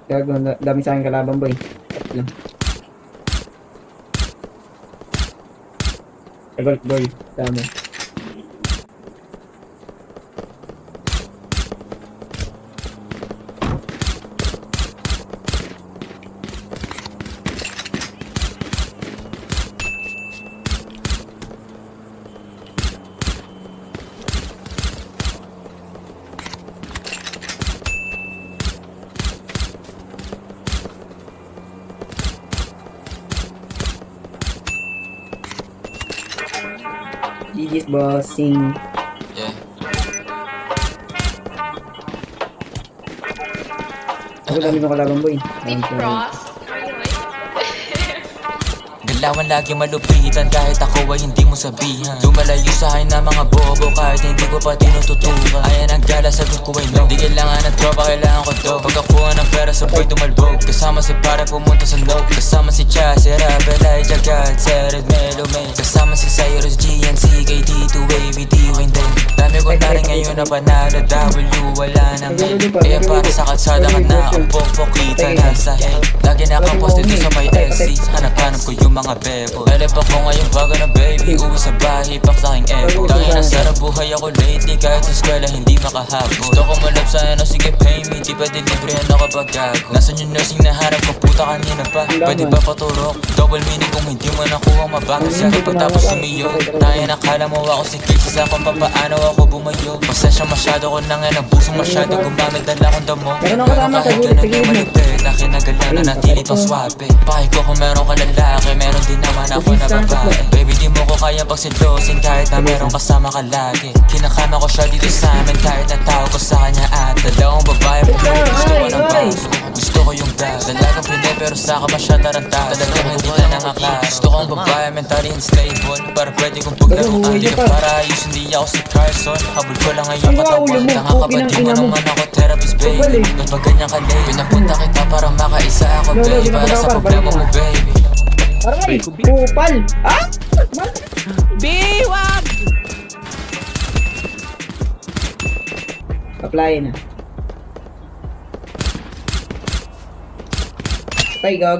Gago, dami sa akin kalaban boy. Lang. Gold boy, dami. GG's bossing. Yeah. Ako dami ng kalaban boy. Team Frost. Galawan lagi malupitan kahit ako ay hindi mo sabihan. Lumalayo sa akin na mga bobo kahit hindi ko pa tinututukan. Ayan ang gala, sagot ko ay no. Di kailangan ng tropa, kailangan ko to. Pagkakuha ng pera sabay tumalbog. Kasama si para pumunta sa no. Kasama si Cha, si Rabel, Jagat, Sered, Melo, May. Kasama si Cyrus, GNC, KD2, Wavy, D-Wayne, Day. Dami ko na rin ngayon na panalo, W, wala na men. Kaya para sa kalsada ka na, ang pokpokita nasa head. Lagi nakapost dito sa may SC, hanap-hanap ko yung mga bebo. Elep ako ngayon bago na baby, uwi sa bahay, pak sa aking ego. Dahil nasarap buhay ako lately, kahit sa eskwela hindi makahabol. Gusto ko malap sa ano, sige pay me, di pwede librihan ako pag gago. Nasan yung nursing na harap ko, puta kanina pa. Pwede ba paturok? Double meaning kung hindi mo nakuha mabago siya. Pagtapos sumiyo, tayo nakala mo ako si Casey, sa kung papaano ako bumayo. Pasensya masyado ko na nga, nabusong masyado, gumamit dala akong damo. Pero kahit ka naging malupit, akin na galang na natili pang swape. Pahay ko kung meron ka lalaki, meron din naman ako na babae. Baby di mo ko kaya pagsilosin kahit na meron kasama ka lagi. Kinakama ko siya dito sa amin kahit natawag ko sa kanya at dalawang babae po. Gusto ko ng bounce, gusto ko yung bag. Dalagang pwede pero sa ka masyad tarantado. Talagang hindi na nangakas. Gusto ko ang babae mentally unstable, para pwede kong paglaruan. Di ka para ayos, hindi ako si Carson. Habol ko lang ngayong katawan. Nakakabad di mo naman ako therapist baby. May pag ganyan ka late, pinapunta kita para makaisa ako baby. Para sa problema mo baby. Aray! Kupal! Ah! Biwag! Apply na. Patay, gag.